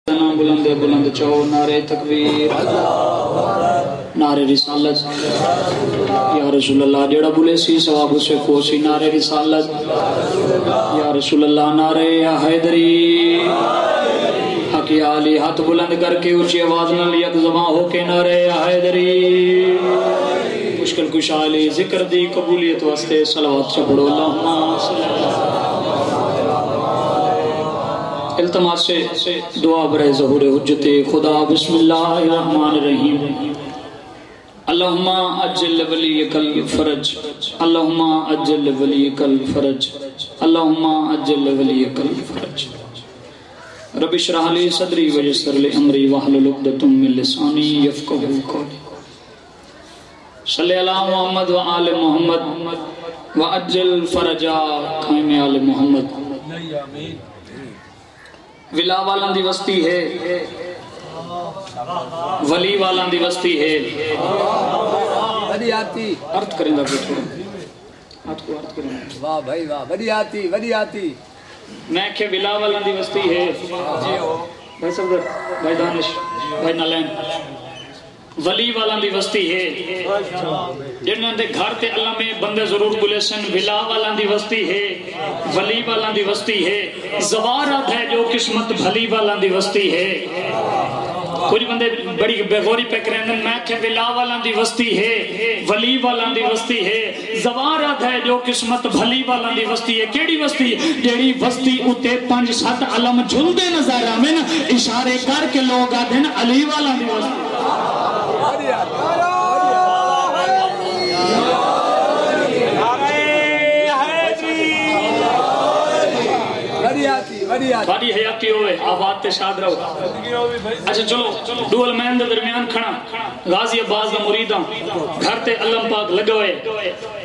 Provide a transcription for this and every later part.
بلند بلند چاہو نعرے تکبیر نعرے رسالت یا رسول اللہ جڑا بولے سی ثواب اسے کوسی نعرے رسالت یا رسول اللہ نعرے یا حیدری حقی علی ہاتھ بلند کر کے اونچی آواز نہ یک زباں ہو کے نعرے یا حیدری مشکل کشا علی ذکر دی قبولیت واسطے صلوات سے پڑھو اللہم صلی اللہ التماس سے دعا برائے ظہور حجت خدا بسم اللہ الرحمن الرحیم اللہم اجل ولیک الفرج اللہم اجل ولیک الفرج اللہم اجل ولیک الفرج رب اشرح لی صدری ویسر لی امری واحلل عقدۃ من لسانی یفقهوا قولی صلی اللہ محمد و آل محمد و اجل فرجا قائم آل محمد ولا والاں دی وستی ہے ولی والاں دی وستی ہے بڑی آتی ارتھ کریں گا تھوڑا ہاتھ کو ارتھ کریں گا واہ بھائی واہ بڑی آتی میں کہ ولا والاں دی وستی ہے بھائی صدر بھائی دانش بھائی نالین ولی والاں دی وستی ہے جنہاں دے گھر تے اللہ میں بندے ضرور بلے سن ولا والاں دی وستی ہے ولی والاں دی وستی ہے زوارت ہے جو قسمت بھلی والاں دی وستی ہے کچھ بندے بڑی بغوری پہ کریں میں کہ ولا والاں دی وستی ہے ولی والاں دی وستی ہے زوارت ہے جو قسمت بھلی والاں دی وستی ہے کیڑی وستی جیڑی وستی اتے 5-7 علم جھلدے نظر آمین اشارے کر کے لوگ آدھیں علی والاں دی وستی بڑی حیاتی ہوئے آباد تے شاد رہو اچھا چلو دول مہن دے درمیان کھڑا غازی عباس دا مریداں گھر تے علم پاک لگوئے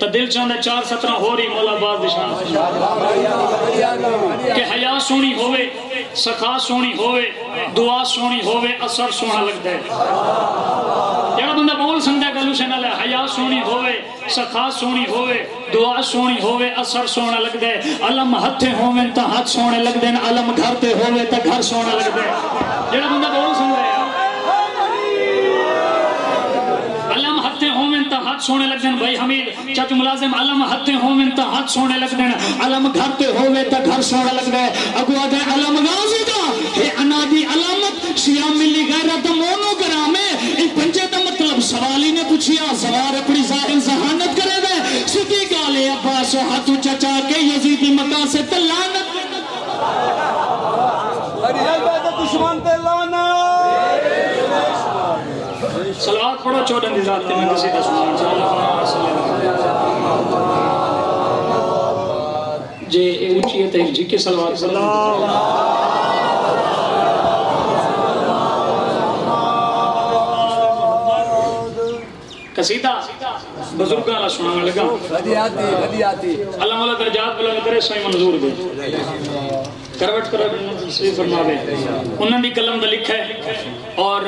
تا دل چاندے 4-17 ہو رہی مولا عباس دشان کہ حیاء سونی ہوئے سخا سونی ہوئے دعا سونی ہوئے اثر سونا لگ دے جڑا بندہ بول سندے گلو سے نہ لے حیاء سونی ہوئے سخا سونی ہوئے دعا سونی ہوئے اثر سونا لگ دے علم ہتھے ہوئے تا ہاتھ سونے لگ دے علم گھر تے ہوئے تا گھر سونا لگ دے جڑا بندہ بول سندے علم ہتھے ہوئے تا ہاتھ سونے لگ دیں بھائی حمید چاچو ملازم علم ہتھے ہوئے تا ہاتھ سونے لگ دیں علم گھر تے ہوئے تا گھر سونا لگ دے اگو آدھے علم غازی دا ہے انادی علامت شیعہ ملی غیرت مونو گرامے ان پنجے دا مطلب سوالی نے پوچھیا سوار اپنی ظاہر ذہانت کرے دے سکی گالے عباس و ہاتھو چچا کے یزیدی مکہ سے تلانت دشمن تے لانا صلوات پڑھو چودن دی ذات تے میں کسی دشمن جے اونچی ہے تے جی کے صلوات قصیدہ بزرگاں اللہ سنانا لگا بدی آتی اللہ مولا درجات بلند کرے سوئی منظور دے کروٹ کرو صحیح فرماوے انہوں نے کلم دا لکھا ہے اور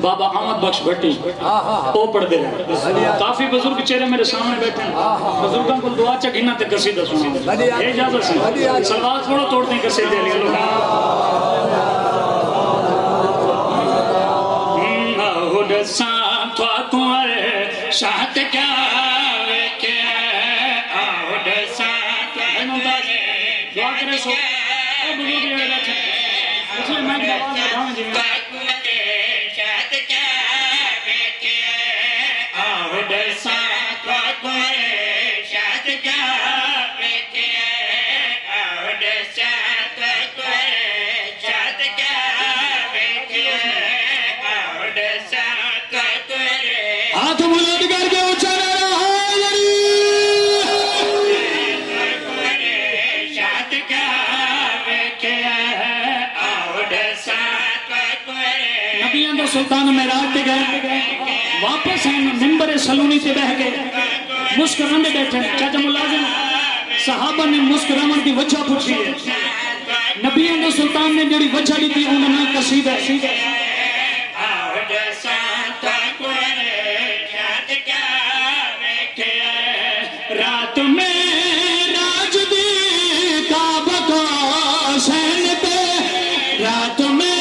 بابا احمد بخش بھٹی وہ پڑھ دے رہے کافی بزرگ چہرے میرے سامنے بیٹھے ہیں بزرگاں کو دعا چا گھنا تے قصیدہ سنیں یہ اجازت سے صلوات پڑھو توڑتے ہیں قصیدے لے لو آہد سان تو تمہارے شاہت کیا ویکے آہد سان دعا کرے سو بزرگ یہ بیٹھے اس لئے میں دعا کروں جی شاہت کیا ویکے آہد سان تو تمہارے شاہت کیا ویکے آہد سان تو تمہارے شاہت کیا ویکے آہد سان تو تمہارے ہاتھ بلند کر کے اونچا رہا شاہت کیا ویکے آہد سان تو تمہارے نبیان دا سلطان میراج تے گئے واپس ہیں منبر سلونی تے بہ گئے مسکرانے بیٹھے چاچا ملازم صحابہ نے مسکرامن کی وجہ پوچھی ہے نبیان دا سلطان نے جڑی وجہ لی تھی انہوں نے قصیدہ آہد سان تو تمہارے شاہت کیا ویکے رات میں راج دی کعبہ کو حسین پہ رات میں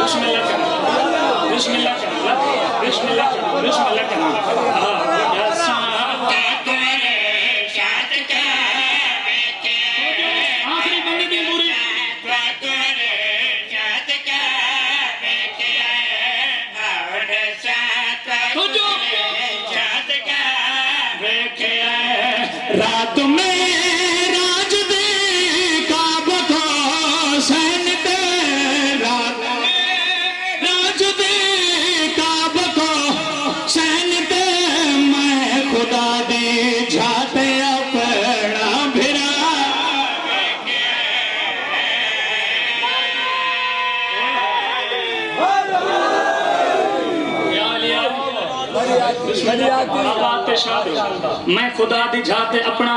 بسم اللہ کرنا بسم اللہ کرنا بسم اللہ کرنا بسم اللہ کرنا آخری بندی دی پوری رات میں راج دے کعبہ کو سین دے رات میں راج دے کعبہ کو سین دے میں خدا دی جھاتے اپنا بھرا میں خدا دی جھاتے اپنا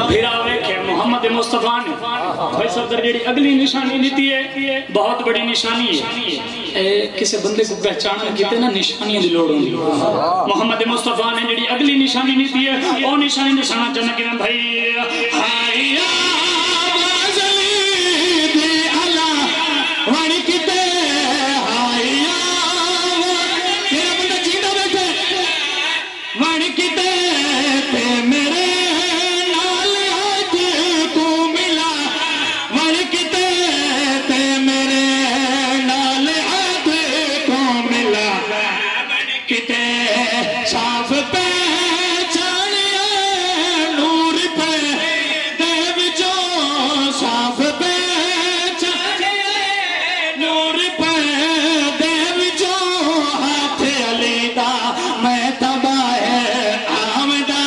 بھیرا ویکھے محمد مصطفیٰ نے بھائی صدر جیڑی اگلی نشانی دیتی ہے بہت بڑی نشانی ہے کسے بندے کو پہچانا کیتے نا نشانیاں دی لوڑ ہوندی محمد مصطفیٰ نے جیڑی اگلی نشانی دیتی ہے وہ نشانی نشانہ چاہنا کہ بھائی ہائیا بازلی دی اللہ وانی کیتے ہائیا میرا بندہ جیدہ بیٹھے وانی کیتے تے میرے نال آج تو ملا وانی کیتے تے میرے نال آج تو ملا کیتے صاف پہچانیا نور پہ دے وچوں صاف پہچانیا نور پہ دے وچوں ہاتھ علی دا میں تباہ آمدہ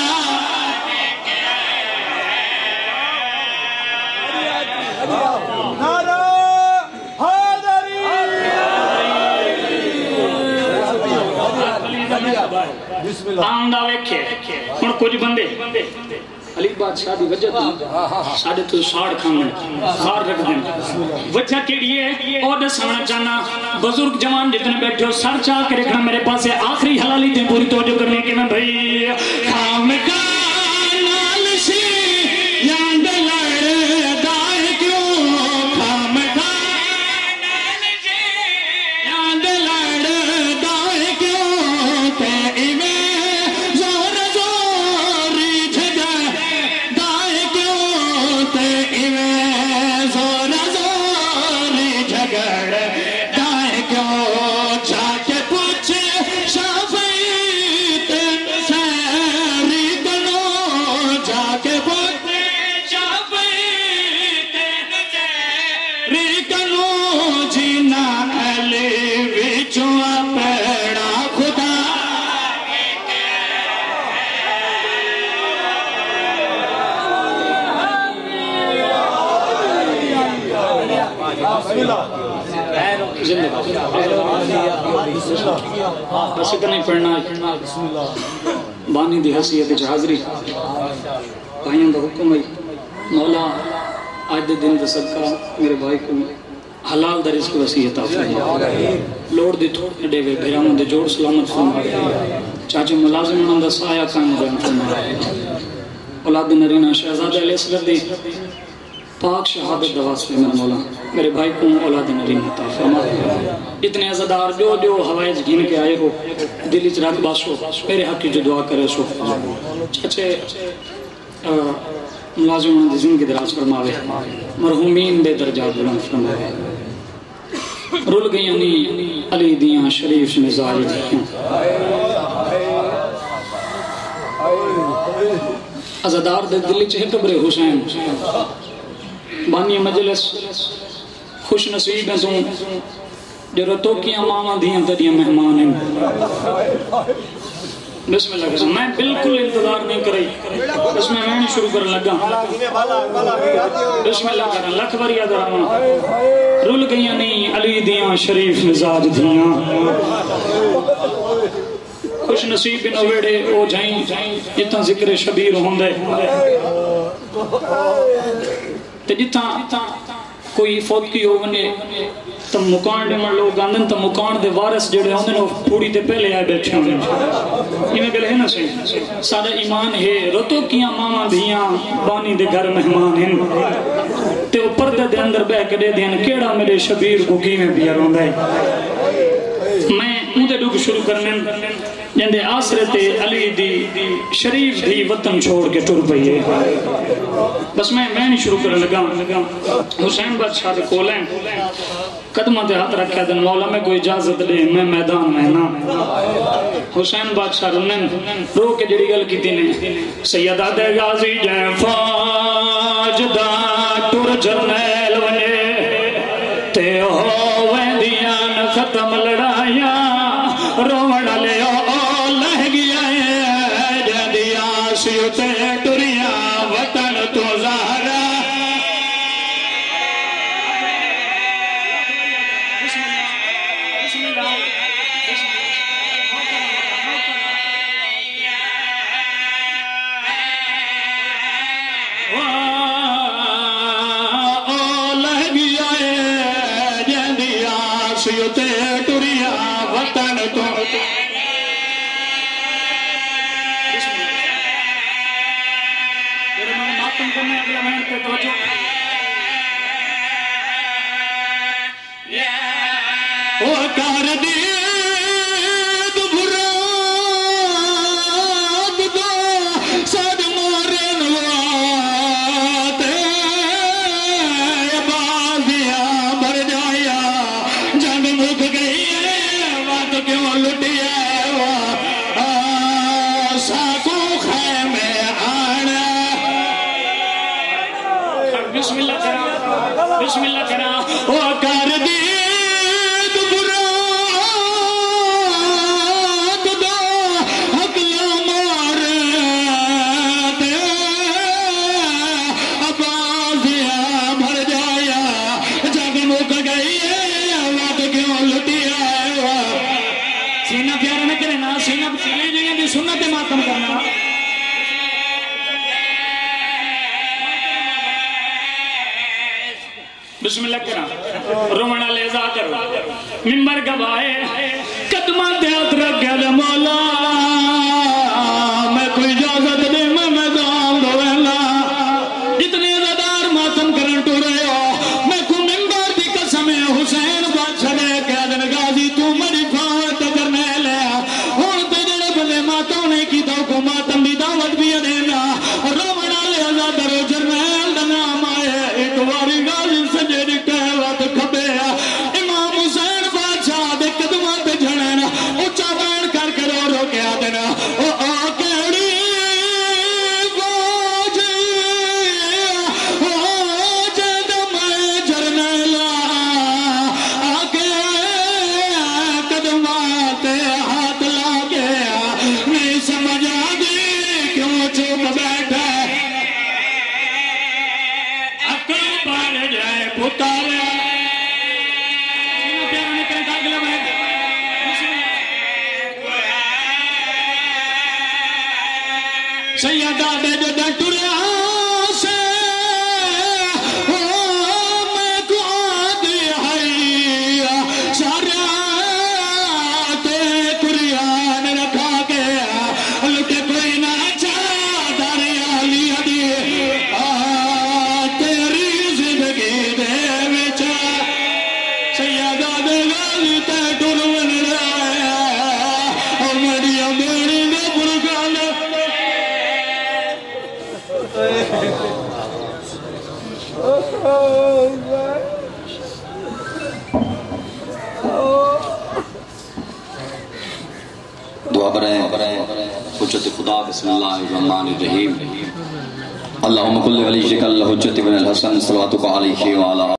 نعرہ حیدری بسم اللہ آمدہ ویکھے ہن کچھ بندے علی بادشاہ دی وجہ تھی ساڑھے تو ساڑھ کھانے خار رکھ دیں وجہ کیڑی ہے اور دسانا چاہنا بزرگ جوان جتنے بیٹھے ہو سر چاہ کے رکھنا میرے پاس ہے آخری حلالی تھی پوری توجہ کرنے کے میں بھئی خام کا نال سی یاند لڑ دائے کیوں خام کا نال سی یاند لڑ دائے کیوں تے ایویں زور زوری جھگا دائے کیوں تے ایویں زور زوری جھگڑ دائے کیوں جا کے پوچھ شافعی تین سیری کنو جا کے پوچھ شافعی تین سیری کنو جینا علی وچوں اپنا خدا بس اتنا ہی پڑھنا بانی دی حیثیت حاضری بھائیوں کا حکم ہے مولا آج دے دن دے صدقہ میرے بھائی کو حلال در رزق وسیع عطا فرمائے لوڑ دی تھوڑ دے وے بھیراموں دے جوڑ سلامت فرمائے چاچے ملازم انہوں دا سایہ قائم قائم فرمائے اولاد نرینہ شہزادہ علیہ السلام دی پاک شہادت دواس پہ میرا مولا میرے بھائی کو اولاد نرینہ عطا فرمائے اتنے عزدار جو ہوائج گھن کے آئے ہو دلی چراک باسو میرے حق کی جو دعا کرے سو چاچے ملازم انہوں دی زندگی دراز فرماوے مرحومین دے درجات بلند فرماوے رول گئی یعنی علی دیاں شریف مزاج دیاں عزدار دے دلی چہے قبر حسین بانی مجلس خوش نصیب ہیں تم جو رتوکیاں ماما دیاں تریاں مہمان ہیں بسم اللہ کریں میں بالکل انتظار نہیں کری بس میں نہیں شروع کر لگا بسم اللہ کریں لکھ بر یاد رہا رول گئیاں نہیں علی دیاں شریف مزاج دیاں خوش نصیب نویڑے او جائیں جتنا ذکر شبیر ہوندے تے جتنا کوئی فوت کی ہو بنے تم مکان دے من لوگ آندن تم مکان دے وارث جڑے ہوندے نو پھوڑی تے پہلے آئے بیٹھے ہوندے یہ میں گلے ہے نا صحیح سادہ ایمان ہے رتو کیاں ماما دھیاں بانی دے گھر مہمان ہیں تے وہ پردے دے اندر بہ کے دے دین کیڑا میرے شبیر کو کی میں پیا روندہ ہے میں مجھے ڈوک شروع کرنے جندے آسرے تے علی دی شریف دی وطن چھوڑ کے ٹر پئی ہے بس میں نہیں شروع کرنے لگا حسین بادشاہ دے کولیں قدمہ دے ہاتھ رکھا دن مولا میں کوئی اجازت لے میں میدان میں نا حسین بادشاہ رنن رو کے جڑی گل کی دینے سیدہ دے غازی جائیں فوج دا ٹر جرنیل ونے تے ہو ویندیاں ختم لڑائیاں روڑ لے او لہ گیا ہے جدی آسیو تے ٹریاں وطن تو زہرا تے ٹریا وطن تو ماتم کرنے اگلا مہن پہ توجہ او کار دید براد دو سد مورن واتے بازیاں بھر جایا جنگ مک گئی ہے وقت کیوں لٹی ہے ساکو خیمے آنا بسم اللہ کرا بسم اللہ کرا او کار دید براد دو حقلا مارتے بازیاں بھر جایا جنگ مک گئی ہے سینہ پیارا نہ کرے نا سینہ پیارا جگہ دی سنت ماتم کرنا بسم اللہ کرا رومنہ لیزا کر ممبر گوائے قدمہ دیات رکھ گیا دے مولا میں کوئی اجازت دے میں میدان دوینا جتنے عزدار ماتم کرن ٹو رہے ہو میں کو ممبر دی قسم حسین بادشاہ دے کہا دن غازی تو مری فات کرنے لیا اور تے جڑے بندے ماتوں نے کی تو کو ماتم دی دعوت بھی دینا رومنہ لیزا در جرنیل دنام آئے ایک واری غازی سجے دی کہوات کھبے امام حسین بادشاہ دے قدمہ تے جھڑنا اچھا بین کر کے رو کے آدنا او آکڑی فوجی او جد میں جرنیلا آکے قدمہ تے ہاتھ لاگے نہیں سمجھ آگی کیوں چوپ بیٹھا اکل پار جائے پتارے پیارا نے کہتا اگلا میں سیدہ دے جدہ ٹریا سے میں کو آدھی ہے سارا تے قریان رکھا گیا لٹے کوئی نہ چادر علی دی تیری زندگی دے وچ سیدہ دے غازی تے ٹرون رہا اور میری میری دے برگال دعا برائیں حجت خدا بسم اللہ الرحمن الرحیم اللہم کل ولیشک اللہ حجت بن الحسن صلواتک علیہ وعلا